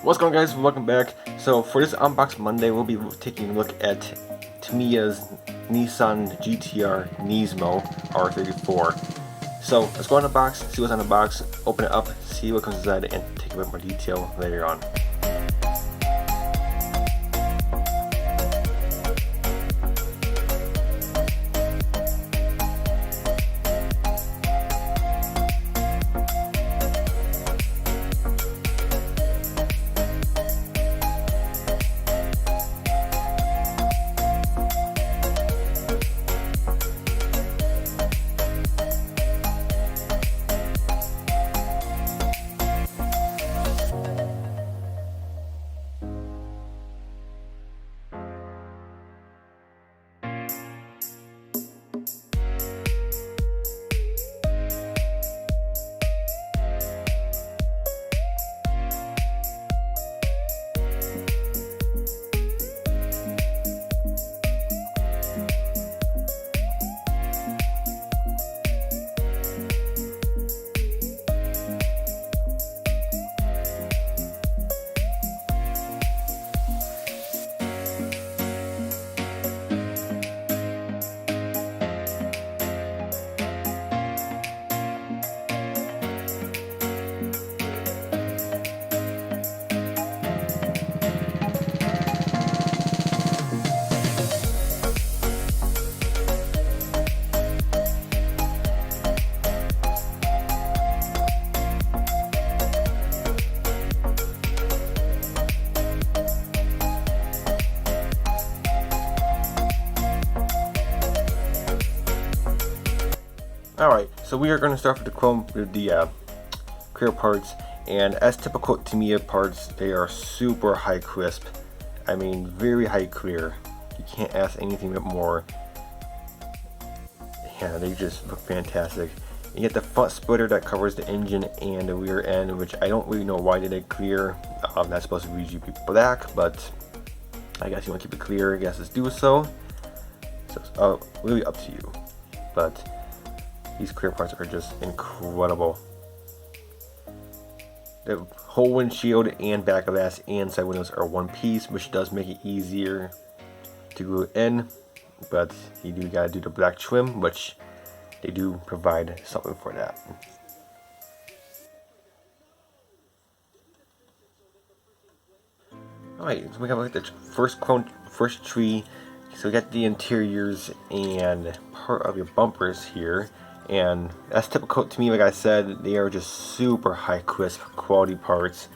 What's going on, guys? Welcome back. So for this Unbox Monday, we'll be taking a look at Tamia's Nissan GTR Nismo R34. So let's go on the box, see what's on the box, open it up, see what comes inside, and take a bit more detail later on. Alright, so we are going to start with the chrome with the clear parts, and as typical Tamia parts, they are super high crisp. I mean, very high clear. You can't ask anything but more. Yeah, they just look fantastic. You get the front splitter that covers the engine and the rear end, which I don't really know why they did clear. That's supposed to be black, but I guess you want to keep it clear. I guess let's do so. So it's really up to you. But these clear parts are just incredible. The whole windshield and back glass and side windows are one piece, which does make it easier to glue in. But you do gotta do the black trim, which they do provide something for that. Alright, so we have like the first tree. So we got the interiors and part of your bumpers here. And that's typical to me. Like I said, they are just super high crisp quality parts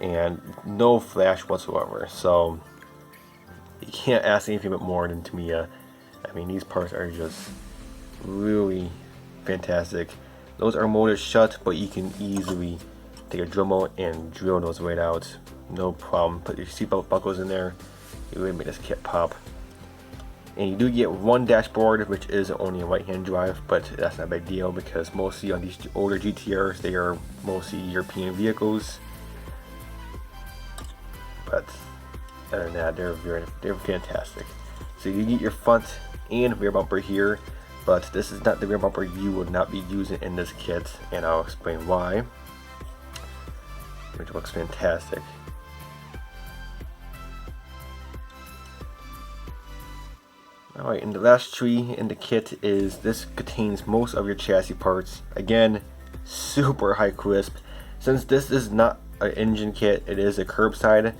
and no flash whatsoever, so you can't ask anything but more than Tamia. I mean, these parts are just really fantastic. Those are molded shut, but you can easily take a Dremel and drill those right out, no problem. Put your seatbelt buckles in there, you really make this kit pop. And you do get one dashboard, which is only a right-hand drive, but that's not a big deal because mostly on these older GTRs, they are mostly European vehicles. But other than that, they're fantastic. So you get your front and rear bumper here, but this is not the rear bumper you will not be using in this kit, and I'll explain why. Which looks fantastic. Alright, and the last tree in the kit is this contains most of your chassis parts. Again, super high crisp. Since this is not an engine kit, it is a curbside,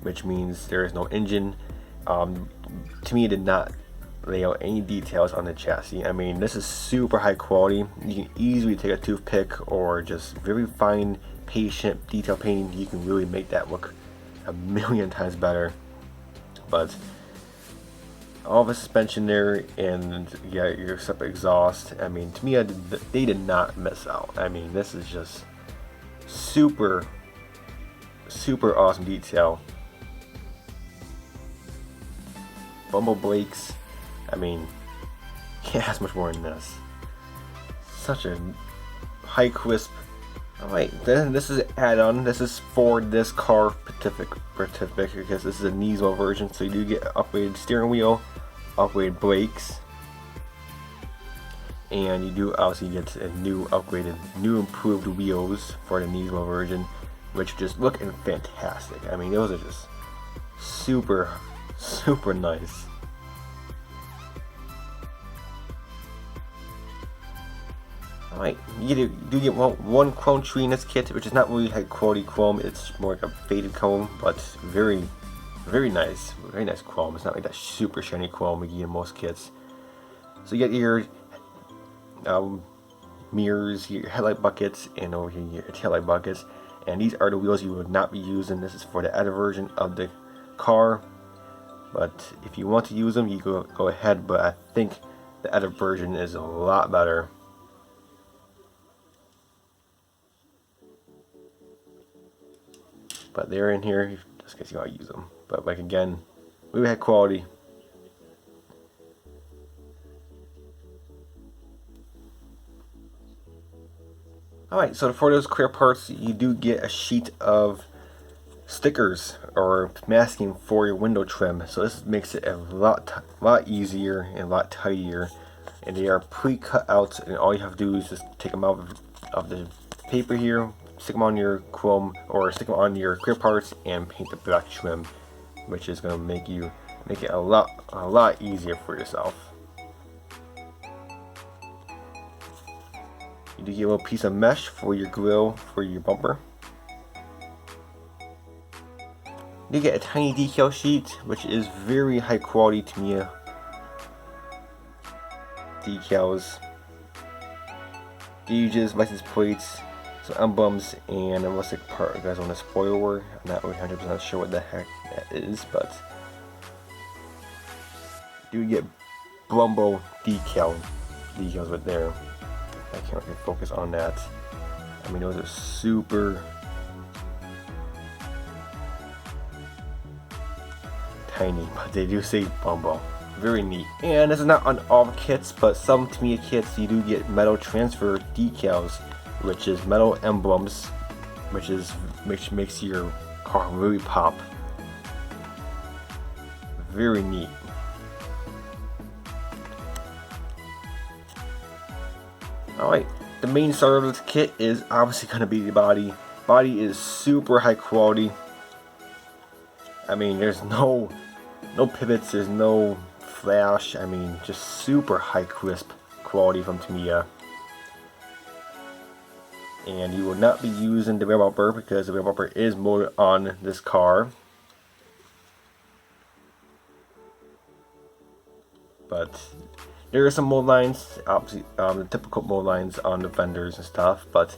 which means there is no engine. Tamia did not lay out any details on the chassis. I mean, this is super high quality. You can easily take a toothpick or just very fine, patient detail painting. You can really make that look a million times better. But all the suspension there, and yeah, your separate exhaust. I mean, Tamia, they did not miss out. I mean, this is just super awesome detail. Bumble brakes. I mean, can't ask much more than this. Such a high crisp. Alright, then this is an add-on. This is for this car specific because this is a nismo version, so you do get upgraded steering wheel, upgraded brakes, and you do also get a new improved wheels for the nismo version. which just looking fantastic. I mean, those are just super nice. Alright, you do get one chrome tree in this kit, which is not really high quality chrome. It's more like a faded chrome, but very nice. Very nice chrome. It's not like that super shiny chrome we get in most kits. So you get your mirrors, your headlight buckets, and over here your taillight buckets. And these are the wheels you would not be using. This is for the other version of the car. But if you want to use them, you go ahead. But I think the other version is a lot better. But they're in here just in case you want to use them. But like again, we had quality. Alright, so for those clear parts, you do get a sheet of stickers or masking for your window trim. So this makes it a lot easier and a lot tidier. And they are pre-cut out, and all you have to do is just take them out of the paper here, stick them on your chrome or stick them on your clear parts, and paint the black trim, which is going to make it a lot easier for yourself. You do get a little piece of mesh for your grill for your bumper. You get a tiny decal sheet, which is very high quality Tamia decals, gauges, license plates, some emblems, and a rustic part you guys on the spoiler. I'm not really 100% sure what the heck that is, but you get Blumbo decals right there. I can't really focus on that. I mean, those are super tiny, but they do say Bumbo. Very neat. And this is not on all kits, but some Tamia kits you do get metal transfer decals, which is metal emblems, which makes your car really pop. Very neat. Alright, the main starter of this kit is obviously going to be the body. Body is super high quality. I mean, there's no pivots, there's no flash. I mean, just super high crisp quality from Tamia. And you will not be using the rear bumper because the rear bumper is molded on this car. But there are some mold lines, obviously the typical mold lines on the fenders and stuff, but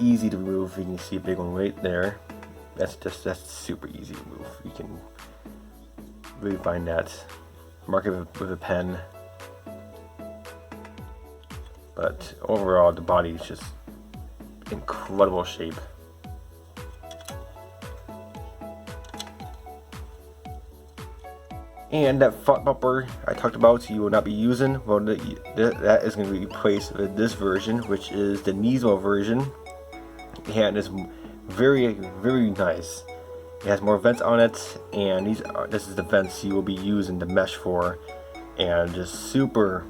easy to remove. You can see a big one right there. That's super easy to remove. You can really find that. Mark it with a pen. But overall, the body is just incredible shape. And that front bumper I talked about you will not be using. Well, that is going to be replaced with this version, which is the Nismo version. And it's very nice. It has more vents on it, and this is the vents you will be using the mesh for, and just super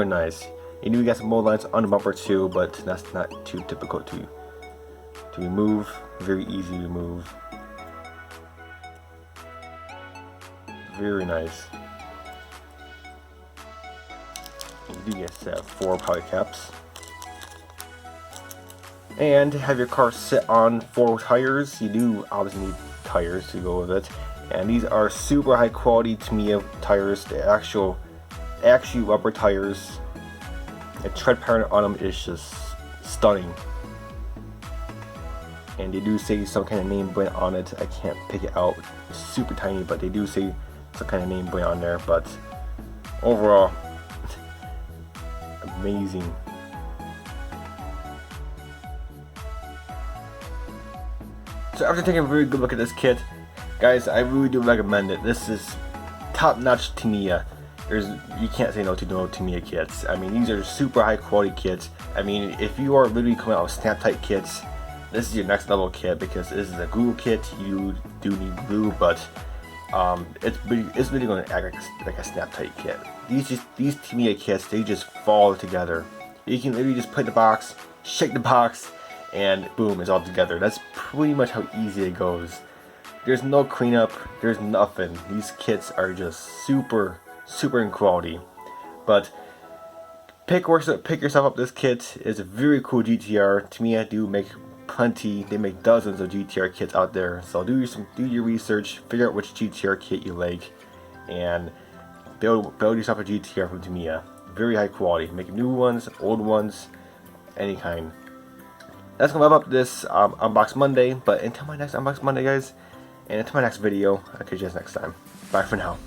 nice. You do get some mold lines on the bumper too, but that's not too typical to remove. Very easy to remove. Very nice. You do get a set of 4 poly caps. And to have your car sit on 4 tires, you do obviously need tires to go with it. And these are super high quality Tamia tires, the actual rubber tires. The tread pattern on them is just stunning. And they do say some kind of name brand on it. I can't pick it out. It's super tiny, but they do say some kind of name brand on there. But overall, amazing. So after taking a very good look at this kit, guys, I really do recommend it. This is top-notch Tamia. You can't say no to Tamia kits. I mean, these are super high quality kits. I mean, if you are literally coming out with snap tight kits, this is your next level kit, because this is a glue kit. You do need glue, but it's really going to act like a snap tight kit. These Tamia kits, they just fall together. You can literally just put the box, shake the box, and boom, it's all together. That's pretty much how easy it goes. There's no cleanup, there's nothing. These kits are just super in quality. But pick yourself up this kit. It's a very cool GTR. Tamia do make plenty. They make dozens of GTR kits out there. So do your research, figure out which GTR kit you like, and build yourself a GTR from Tamia. Very high quality. Make new ones, old ones, any kind. That's gonna wrap up this Unbox Monday. But until my next Unbox Monday, guys, and until my next video, I'll catch you guys next time. Bye for now.